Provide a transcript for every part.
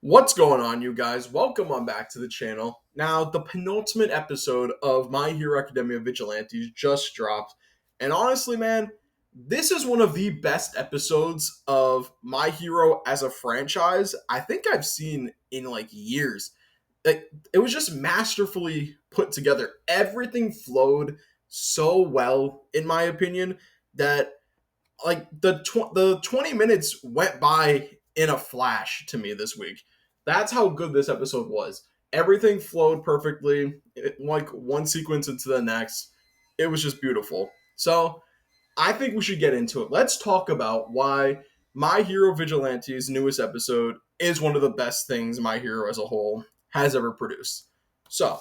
What's going on, you guys? Welcome on back to the channel. Now, the penultimate episode of My Hero Academia Vigilantes just dropped. And honestly, man, this is one of the best episodes of My Hero as a franchise I think I've seen in like years. It was just masterfully put together. Everything flowed so well, in my opinion, that like the 20 minutes went by in a flash to me this week. That's how good this episode was. Everything flowed perfectly, like one sequence into the next. It was just beautiful. So I think we should get into it. Let's talk about why My Hero Vigilante's newest episode is one of the best things My Hero as a whole has ever produced. So,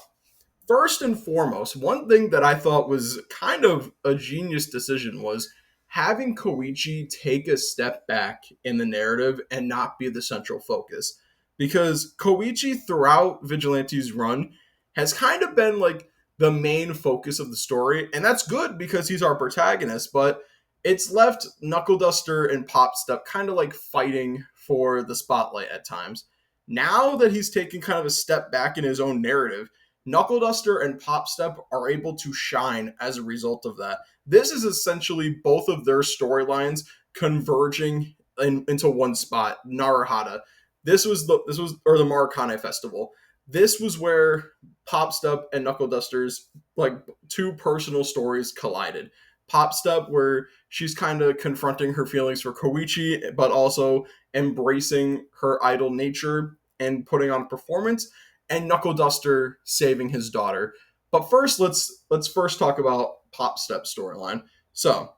first and foremost, one thing that I thought was kind of a genius decision was having Koichi take a step back in the narrative and not be the central focus. Because Koichi, throughout Vigilante's run, has kind of been like the main focus of the story, and that's good because he's our protagonist, but it's left Knuckleduster and Popstep kind of like fighting for the spotlight at times. Now that he's taken kind of a step back in his own narrative, Knuckleduster and Popstep are able to shine as a result of that. This is essentially both of their storylines converging into one spot, Narahata. The Maracane Festival. This was where Popstep and Knuckleduster's like two personal stories collided. Popstep, where she's kind of confronting her feelings for Koichi, but also embracing her idol nature and putting on a performance, and Knuckleduster saving his daughter. But first, let's first talk about Popstep's storyline. So,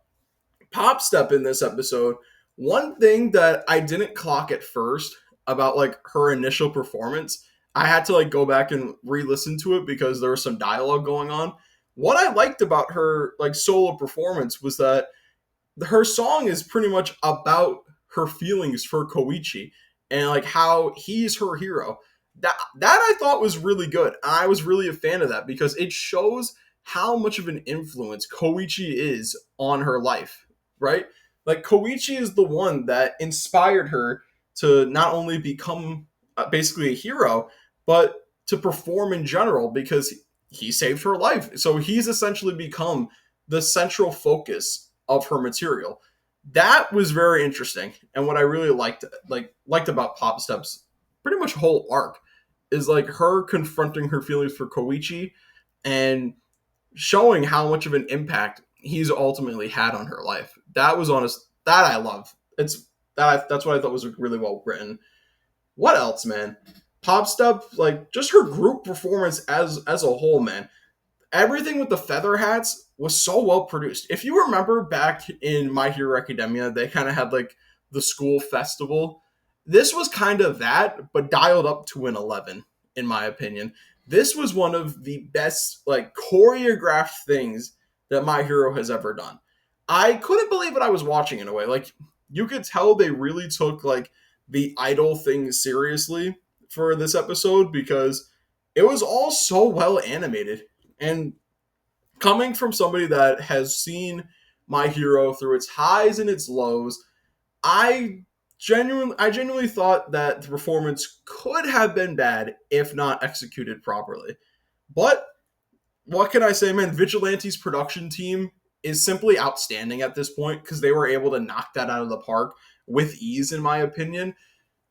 Popstep in this episode, one thing that I didn't clock at first about like her initial performance, I had to like go back and re-listen to it because there was some dialogue going on. What I liked about her like solo performance was that her song is pretty much about her feelings for Koichi and like how he's her hero. That I thought was really good. I was really a fan of that because it shows how much of an influence Koichi is on her life, right? Like Koichi is the one that inspired her to not only become basically a hero, but to perform in general because he saved her life. So he's essentially become the central focus of her material. That was very interesting, and what I really liked about Pop Step's pretty much whole arc is like her confronting her feelings for Koichi and showing how much of an impact he's ultimately had on her life. That was honest. That I love. That's what I thought was really well written. What else, man? Pop Step, like just her group performance as a whole, man. Everything with the FeatherHats was so well produced. If you remember back in My Hero Academia, they kind of had like the school festival. This was kind of that, but dialed up to an 11, in my opinion. This was one of the best like choreographed things that My Hero has ever done. I couldn't believe what I was watching in a way. Like you could tell they really took like the idol thing seriously for this episode because it was all so well animated. And coming from somebody that has seen My Hero through its highs and its lows, I genuinely thought that the performance could have been bad if not executed properly. But what can I say, man? Vigilante's production team is simply outstanding at this point because they were able to knock that out of the park with ease, in my opinion.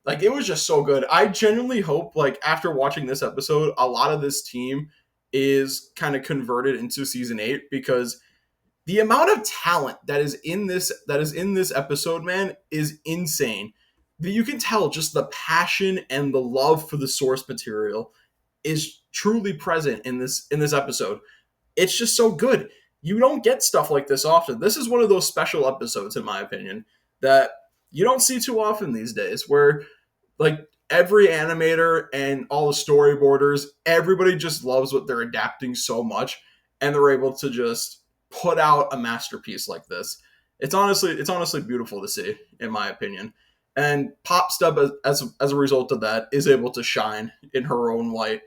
Like it was just so good. I genuinely hope, like after watching this episode, a lot of this team is kind of converted into season 8 because the amount of talent that is in this episode, man, is insane. You can tell just the passion and the love for the source material is truly present in this episode. It's just so good. You don't get stuff like this often. This is one of those special episodes, in my opinion, that you don't see too often these days, where like every animator and all the storyboarders, everybody just loves what they're adapting so much, and they're able to just put out a masterpiece like this. It's honestly beautiful to see, in my opinion. And Pop Stub, as a result of that, is able to shine in her own light,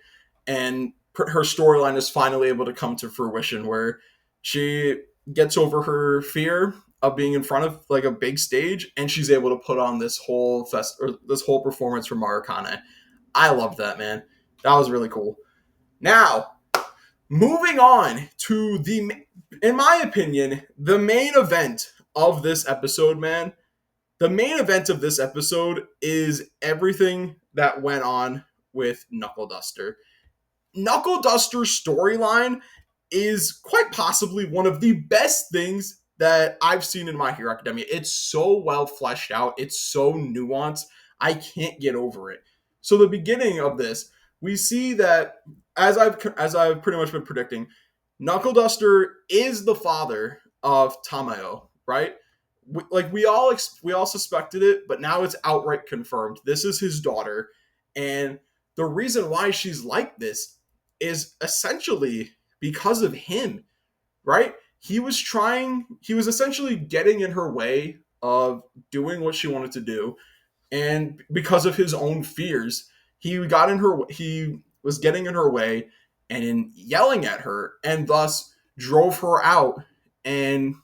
and her storyline is finally able to come to fruition, where she gets over her fear of being in front of like a big stage, and she's able to put on this whole performance for Marukane. I love that, man. That was really cool. Now, moving on to in my opinion, the main event of this episode, man. The main event of this episode is everything that went on with Knuckleduster. Knuckleduster's storyline is quite possibly one of the best things that I've seen in My Hero Academia. It's so well fleshed out, it's so nuanced. I can't get over it. So the beginning of this, we see that as I've pretty much been predicting, Knuckleduster is the father of Tamao, right? We all suspected it, but now it's outright confirmed. This is his daughter, and the reason why she's like this is essentially because of him, right? He was essentially getting in her way of doing what she wanted to do, and because of his own fears, he was getting in her way and in yelling at her, and thus drove her out, and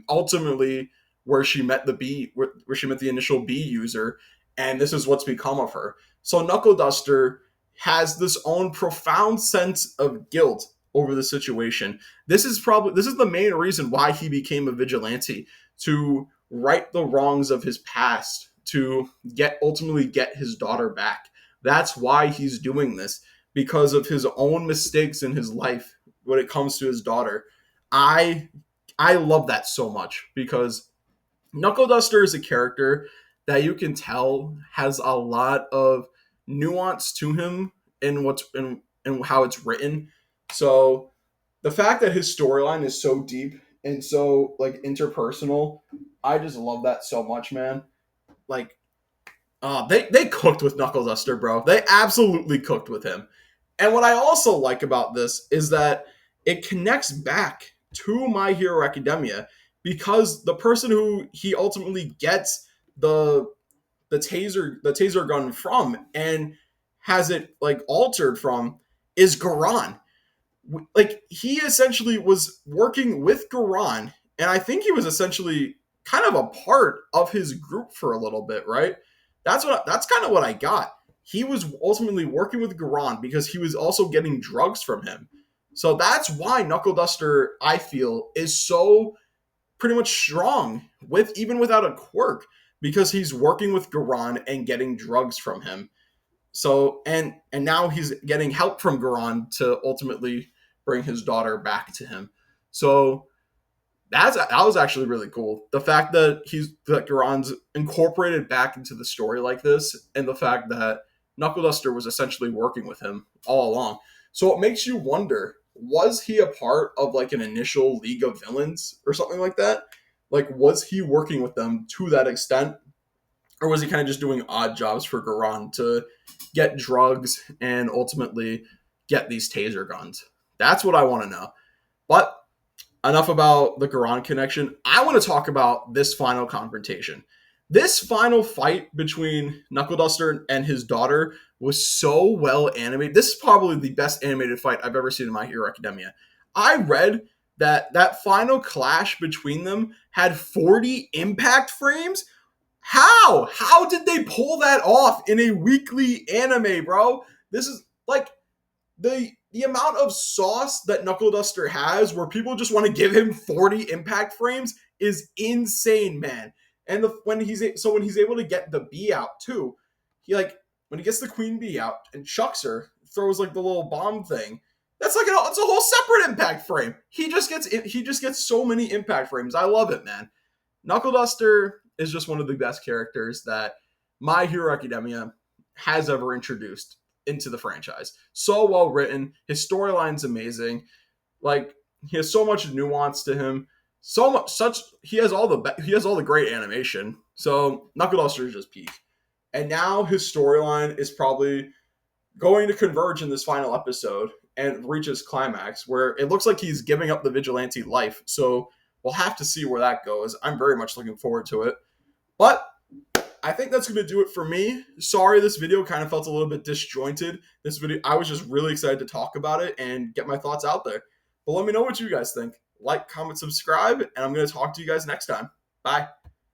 ultimately where she met the initial B user, and this is what's become of her. So Knuckleduster has this own profound sense of guilt over the situation. This is the main reason why he became a vigilante, to right the wrongs of his past, to ultimately get his daughter back. That's why he's doing this, because of his own mistakes in his life when it comes to his daughter. I I love that so much, because Knuckleduster is a character that you can tell has a lot of nuance to him in how it's written. So the fact that his storyline is so deep and so like interpersonal, I just love that so much, man. Like, they cooked with Knuckleduster, bro. They absolutely cooked with him. And what I also like about this is that it connects back to My Hero Academia, because the person who he ultimately gets the the taser gun from and has it like altered from is Giran. Like, he essentially was working with Giran, and I think he was essentially kind of a part of his group for a little bit, right? That's kind of what I got. He was ultimately working with Giran because he was also getting drugs from him. So that's why Knuckleduster, I feel, is so pretty much strong with even without a quirk, because he's working with Giran and getting drugs from him. So and now he's getting help from Giran to ultimately bring his daughter back to him. So that was actually really cool. The fact that Giran's incorporated back into the story like this, and the fact that Knuckleduster was essentially working with him all along. So it makes you wonder, was he a part of like an initial League of Villains or something like that? Like, was he working with them to that extent? Or was he kind of just doing odd jobs for Giran to get drugs and ultimately get these taser guns? That's what I want to know. But enough about the Giran connection. I want to talk about this final confrontation. This final fight between Knuckleduster and his daughter was so well animated. This is probably the best animated fight I've ever seen in My Hero Academia. I read that final clash between them had 40 impact frames. How did they pull that off in a weekly anime, bro? This is like the amount of sauce that Knuckleduster has, where people just want to give him 40 impact frames, is insane, man. And when he's able to get the bee out too, he like when he gets the queen bee out and chucks her, throws like the little bomb thing. That's like it's a whole separate impact frame. He just gets so many impact frames. I love it, man. Knuckleduster is just one of the best characters that My Hero Academia has ever introduced into the franchise. So well written. His storyline's amazing. Like, he has so much nuance to him. He has all the great animation. So Knuckleduster is just peak. And now his storyline is probably going to converge in this final episode and reach his climax, where it looks like he's giving up the vigilante life. So we'll have to see where that goes. I'm very much looking forward to it. But I think that's going to do it for me. Sorry, this video kind of felt a little bit disjointed. I was just really excited to talk about it and get my thoughts out there. But let me know what you guys think. Like, comment, subscribe, and I'm going to talk to you guys next time. Bye.